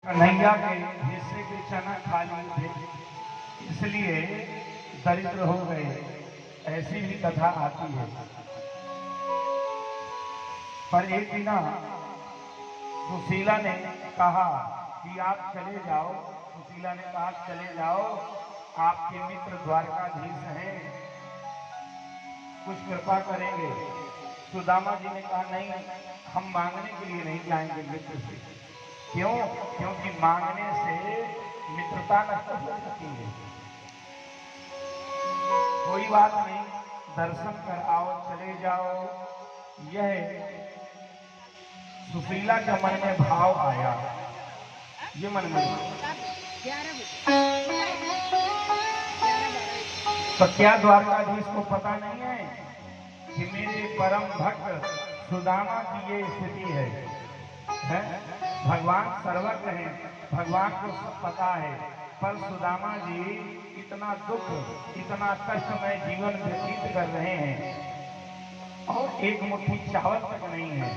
कन्हैया के हिस्से के चना खा लिए थे, इसलिए दरिद्र हो गए। ऐसी भी कथा आती है। पर एक दिन सुशीला ने कहा कि आप चले जाओ। सुशीला ने कहा चले जाओ, आपके मित्र द्वारकाधीश हैं, कुछ कृपा करेंगे। सुदामा जी ने कहा नहीं, हम मांगने के लिए नहीं जाएंगे मित्र से। क्यों? क्योंकि मांगने से मित्रता नष्ट हो सकती है। कोई बात नहीं, दर्शन कर आओ, चले जाओ। यह सुशीला के मन में भाव आया। ये मन में तो क्या द्वारकाधीश को पता नहीं है कि मेरे परम भक्त सुदामा की ये स्थिति है? भगवान सर्वज्ञ हैं, भगवान को सब पता है। पर सुदामा जी इतना दुख, इतना कष्टमय जीवन व्यतीत कर रहे हैं और एक मुट्ठी चावल तक नहीं है।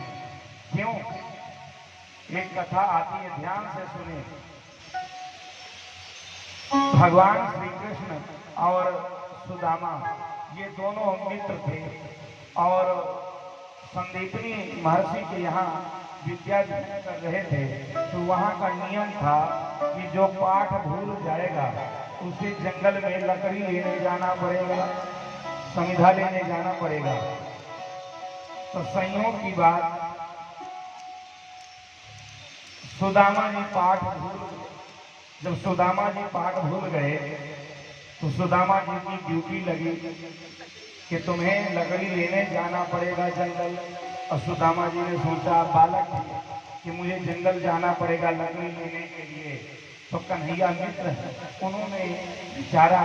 क्यों? एक कथा आती है, ध्यान से सुने। भगवान श्री कृष्ण और सुदामा ये दोनों मित्र थे और संदीपनी महर्षि के यहाँ विद्या अध्ययन कर रहे थे। तो वहाँ का नियम था कि जो पाठ भूल जाएगा उसे जंगल में लकड़ी लेने जाना पड़ेगा, समिधा लेने जाना पड़ेगा। तो संयोग की बात, सुदामा जी पाठ भूल गए। जब सुदामा जी पाठ भूल गए तो सुदामा जी की ड्यूटी लगी कि तुम्हें लकड़ी लेने जाना पड़ेगा जंगल। और सुदामा जी ने सोचा बालक कि मुझे जंगल जाना पड़ेगा लकड़ी लेने के लिए। तो कन्हैया मित्र है, उन्होंने विचारा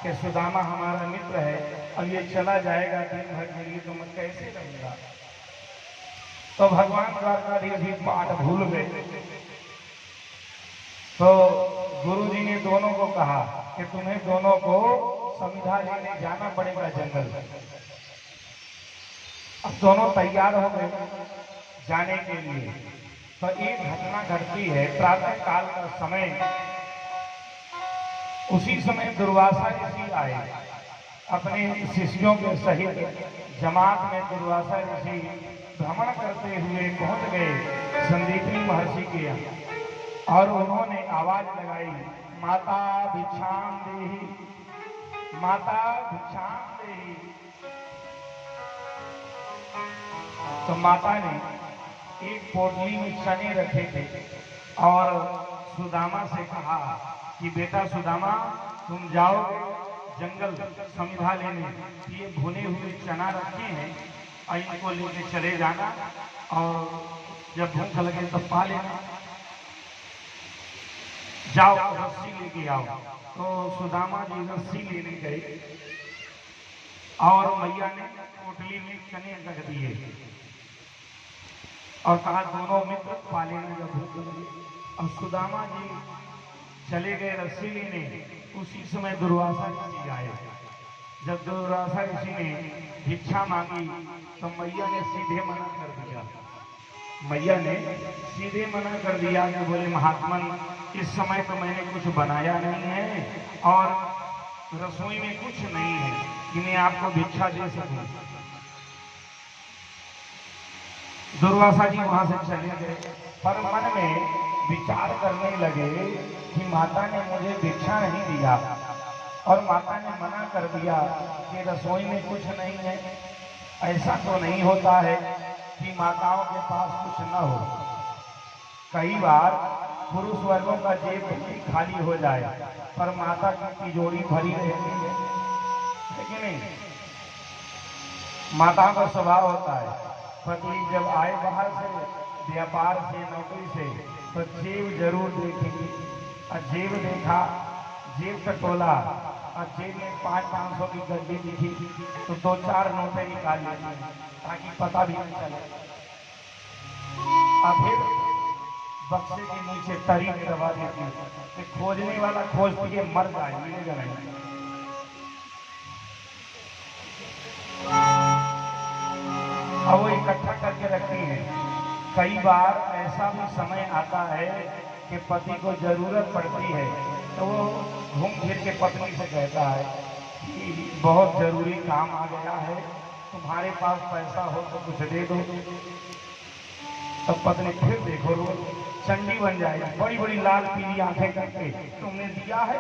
कि सुदामा हमारा मित्र है, अब ये चला जाएगा दिन भर के लिए तो मैं कैसे रहूंगा। तो भगवान द्वारकाधीश भी पाठ भूल गए। तो गुरुजी ने दोनों को कहा कि तुम्हें दोनों को समिधा लेने जाना पड़ेगा जंगल। अब दोनों तैयार हो गए जाने के लिए। तो एक घटना घटती है, प्रातः काल का समय। उसी समय दुर्वासा ऋषि आए अपने शिष्यों के सहित। जमात में दुर्वासा ऋषि भ्रमण करते हुए पहुंच गए संदीपनी महर्षि के यहाँ और उन्होंने आवाज लगाई, माता भिक्षाम देहि, माता भिक्षाम देहि। तो माता ने एक पोटली में चने रखे थे और सुदामा से कहा कि बेटा सुदामा, तुम जाओ जंगल समिधा लेने, ये भुने हुए चना रखे हैं और इनको लेके चले जाना और जब भूख लगे तो पा लेना। जाओ रस्सी लेके आओ। तो सुदामा जी रस्सी लेने गए और मैया ने पोटली में चने रख दिए और कहा दोनों मित्र पा लेना जब भूख लगे। और सुदामा जी चले गए रस्सी लेने। उसी समय दुर्वासा ऋषि आए। जब दुर्वासा ऋषि ने भिक्षा मांगी तो मैया ने सीधे मना कर दिया। मैया ने सीधे मना कर दिया कि बोले महात्मन, इस समय तो मैंने कुछ बनाया नहीं है और रसोई में कुछ नहीं है कि मैं आपको भिक्षा दे सकूं। दुर्वासा जी वहां से चले गए, पर मन में विचार करने लगे कि माता ने मुझे भिक्षा नहीं दिया और माता ने मना कर दिया कि रसोई में कुछ नहीं है। ऐसा तो नहीं होता है कि माताओं के पास कुछ न हो। कई बार पुरुष वर्गों का जेब खाली हो जाए पर माता की तिजोरी भरी रहती है कि नहीं? माताओं का स्वभाव होता है, पति जब आए बाहर से, व्यापार से, नौकरी से, तो जेब जरूर देखेंगी। और जेब देखा, जेब टटोला और जेब में 500 की गड्डी दिखी तो 2-4 नोटें निकाल लेती ताकि पता भी नहीं चले। और फिर बक्से के नीचे तरी में दबा देती कि खोजने वाला खोजती है मर जाए, मिलेगा नहीं। अब वो इकट्ठा करके रखती है। कई बार ऐसा भी समय आता है कि पति को जरूरत पड़ती है तो वो घूम फिर के पत्नी से कहता है कि बहुत जरूरी काम आ गया है, तुम्हारे पास पैसा हो तो कुछ दे दो। तो पत्नी फिर देखो रोज चंडी बन जाएगी, बड़ी बड़ी लाल पीली आंखें करके, तुमने दिया है,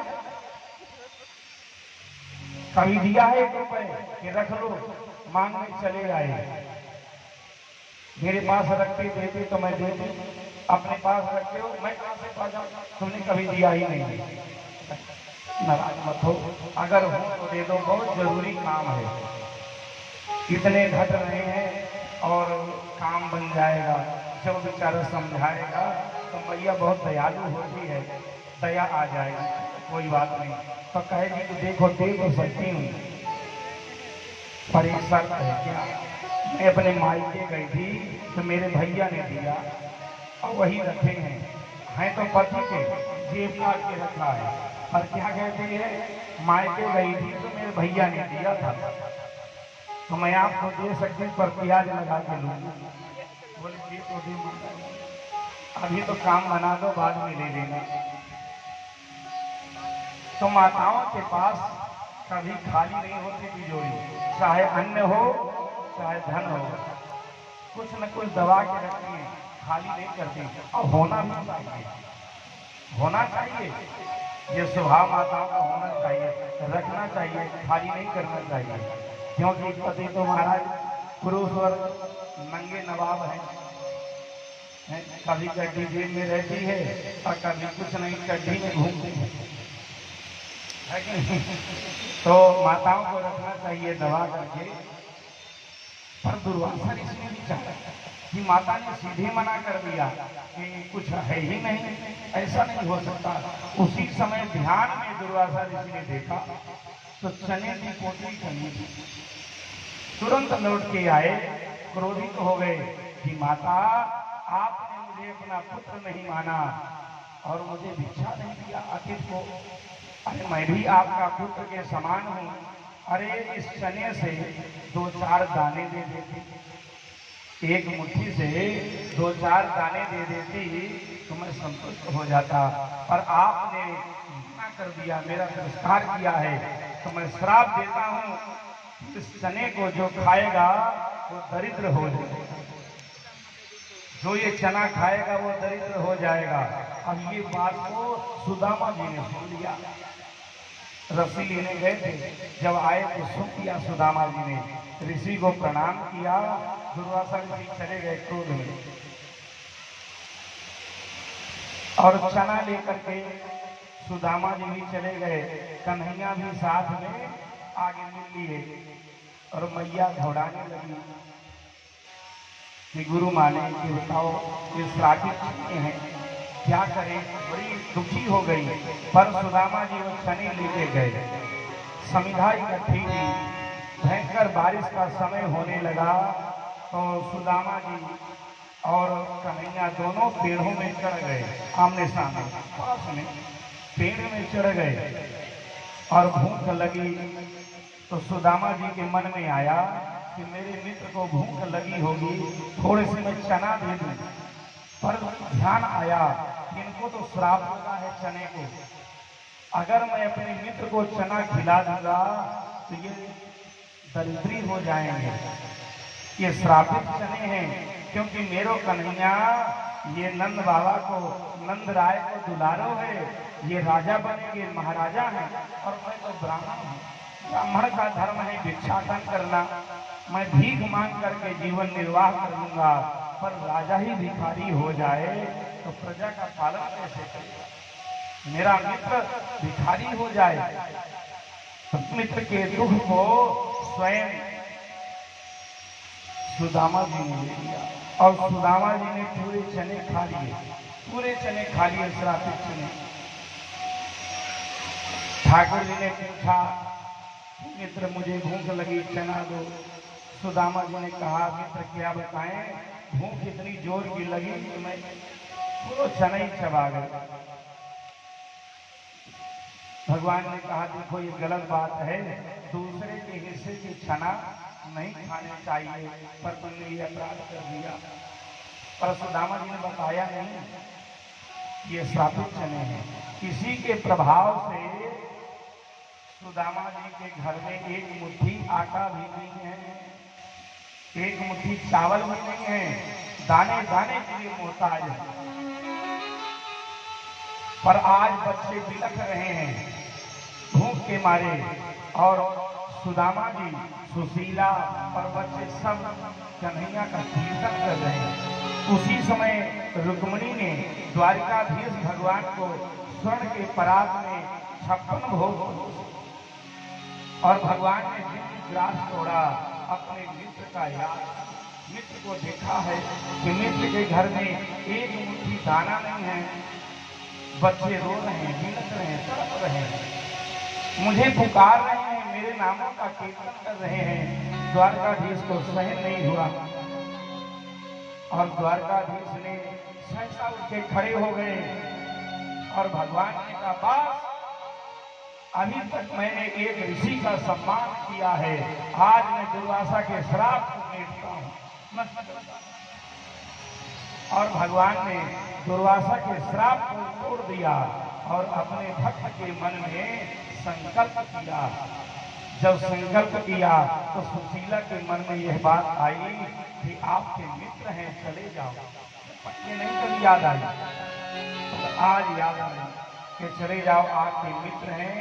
कभी दिया है 1 रुपए कि रख लो, मांगने चले आए, मेरे पास रखते देते तो मैं देती, अपने पास रखते हो मैं कहां से पा जाऊं, तुमने कभी दिया ही नहीं। नाराज मत हो, अगर हो तो दे दो, बहुत जरूरी काम है, इतने घट रहे हैं और काम बन जाएगा। जब बेचारा समझाएगा तो मैया बहुत दयालु होती है, दया आ जाएगी, कोई बात नहीं। तो कहेगी कि देखो दे तो सकती हूँ पर एक शर्त है। क्या? मैं अपने मायके गई थी तो मेरे भैया ने दिया और वही रखे हैं तो पति के जेब काट के रखा है, पर क्या कहते हैं मायके गई थी तो मेरे भैया ने दिया था, तो मैं आपको दे सकती पर प्याज लगा के लूंगी। बोले ये तो दे, अभी तो काम बना दो, बाद में ले लेना। तो माताओं के पास कभी खाली नहीं होती तिजोरी, चाहे अन्न हो चाहे धन हो, कुछ न कुछ दबा के रखती है, खाली नहीं करती। और होना भी चाहिए, होना चाहिए, ये स्वभाव माताओं का होना चाहिए, रखना चाहिए, खाली नहीं करना चाहिए। क्योंकि पति तो महाराज पुरुष वर्ग नंगे नवाब हैं, कभी गड्डी जेब में रहती है और कभी कुछ नहीं गड्डी में घूमती है कि नहीं? तो माताओं को रखना चाहिए दबा करके। पर दुर्वासा ऋषि ने भी चाहा कि माता ने सीधे मना कर दिया कि कुछ है ही नहीं, ऐसा नहीं हो सकता। उसी समय ध्यान में दुर्वासा ऋषि ने देखा तो चने की पोटली टंगी थी, तुरंत लौट के आए, क्रोधित हो गए कि माता आपने मुझे अपना पुत्र नहीं माना और मुझे भिक्षा नहीं दिया अतिथि को, अरे मैं भी आपका पुत्र के समान हूँ, अरे इस चने से 2-4 दाने दे देती, एक मुट्ठी से 2-4 दाने दे देती तो मैं संतुष्ट हो जाता, पर आपने मना कर दिया, मेरा तिरस्कार किया है, तो मैं श्राप देता हूँ, इस चने को जो खाएगा वो दरिद्र हो जाएगा, जो ये चना खाएगा वो दरिद्र हो जाएगा। अब ये बात को सुदामा जी ने सुन लिया, रस्सी लेने गए थे, जब आए तो सुन लिया सुदामा जी ने, ऋषि को प्रणाम किया, दुर्वासा ऋषि चले गए क्रोध में और चना लेकर के सुदामा जी भी चले गए, कन्हैया भी साथ में आगे मिल लिए और मैया घोड़ाने लगी कि गुरु माने कि बताओ ये श्रापित हैं, क्या करें, बड़ी दुखी हो गई। पर सुदामा जी वो चने लेके गए, समिधा इकट्ठी थी, भयंकर बारिश का समय होने लगा तो सुदामा जी और कन्हैया दोनों पेड़ों में चढ़ गए, आमने सामने पास में पेड़ में चढ़ गए और भूख लगी तो सुदामा जी के मन में आया कि मेरे मित्र को भूख लगी होगी, थोड़े से मैं चना दे दूं, पर ध्यान आया कि इनको तो श्राप लगा है चने को, अगर मैं अपने मित्र को चना खिला दूंगा तो ये दरिद्री हो जाएंगे, ये श्रापित चने हैं, क्योंकि मेरो कन्हैया ये नंद बाबा को, नंद राय को दुलारो है, ये राजा बनेंगे, महाराजा हैं और मैं तो ब्राह्मण हूँ, ब्राह्मण का धर्म है भिक्षाटन करना, मैं भीख मांग करके जीवन निर्वाह कर लूंगा, पर राजा ही भिखारी हो जाए तो प्रजा का पालन कैसे करेगा, मेरा मित्र भिखारी हो जाए तो मित्र के दुख को स्वयं सुदामा जी ने ले लिया और सुदामा जी ने पूरे चने खा लिए, पूरे चने खा लिए, श्रापित चने। ठाकुर जी ने पूछा मित्र मुझे भूख लगी, चना दो। सुदामा जी ने कहा मित्र क्या बताएं, भूख इतनी जोर की लगी कि मैं पूरा चना ही चबा गया। भगवान ने कहा देखो ये गलत बात है, दूसरे के हिस्से की चना नहीं खाने चाहिए, पर तुमने ये अपराध कर दिया। पर सुदामा जी ने बताया नहीं, ये श्रापित चने हैं। इसी के प्रभाव से सुदामा जी के घर में एक मुट्ठी आटा भी नहीं है, एक मुट्ठी चावल भी नहीं है, दाने दाने के लिए मोहताज है। पर आज बच्चे बिलख रहे हैं भूख के मारे, और सुदामा जी, सुशीला और बच्चे सब कन्हैया का कीर्तन कर रहे हैं। उसी समय रुक्मिणी ने द्वारिकाधीश भगवान को स्वर्ण के परात में 56 भोग, और भगवान ने जिन ग्रास तोड़ा अपने मित्र का याद, मित्र को देखा है कि मित्र के घर में एक मुट्ठी दाना नहीं है, बच्चे रो रहे हैं, बिलख रहे हैं, तड़प रहे हैं, मुझे पुकार रहे हैं, मेरे नामों का कीर्तन कर रहे हैं। द्वारकाधीश को सहन नहीं हुआ और द्वारकाधीश ने सहसा उठ के खड़े हो गए और भगवान ने कहा, बस अभी तक मैंने एक ऋषि का सम्मान किया है, आज मैं दुर्वासा के श्राप को देखता हूं। और भगवान ने दुर्वासा के श्राप को तोड़ दिया और अपने भक्त के मन में संकल्प किया। जब संकल्प किया तो सुशीला के मन में यह बात आई कि आपके मित्र हैं, चले जाओ। ये नहीं कभी याद आई, तो आज याद आई कि चले जाओ, आपके मित्र हैं,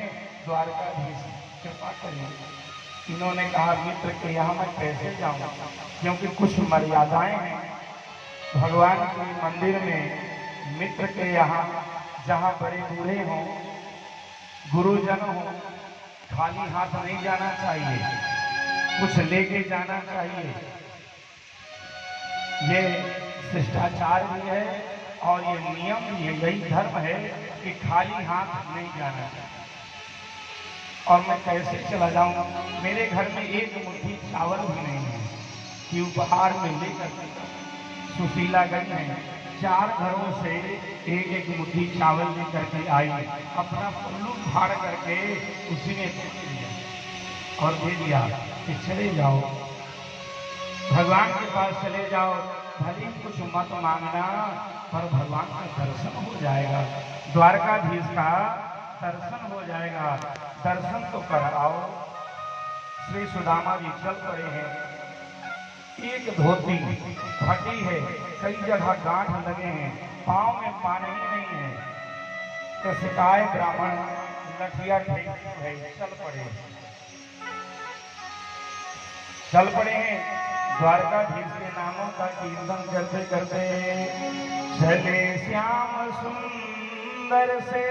द्वारकाधीश कृपा करें। इन्होंने कहा, मित्र के यहाँ मैं कैसे जाऊं, क्योंकि कुछ मर्यादाएं हैं भगवान के मंदिर में। मित्र के यहाँ जहाँ बड़े बूढ़े हों, गुरुजन हों, खाली हाथ नहीं जाना चाहिए, कुछ लेके जाना चाहिए। ये शिष्टाचार भी है और ये नियम भी है, यही धर्म है कि खाली हाथ नहीं जाना चाहिए। और मैं कैसे चला जाऊं, मेरे घर में एक मुट्ठी चावल भी नहीं है कि उपहार में लेकर सुशीला गई है, 4 घरों से एक एक मुट्ठी चावल लेकर के आई, अपना पल्लू फाड़ करके उसी ने दिया और दे दिया कि चले जाओ, भगवान के पास चले जाओ, भले कुछ मत मांगना पर भगवान का दर्शन हो जाएगा, द्वारकाधीश का दर्शन हो जाएगा, दर्शन तो कराओ। श्री सुदामा जी चल पड़े हैं, एक धोती फटी है, कई जगह गांठ लगे हैं, पांव में पानी ही नहीं है, तो सिकाए ब्राह्मण लठिया है, चल पड़े हैं द्वारकाधीश के नामों का कीर्तन करते करते। चले श्याम सुंदर से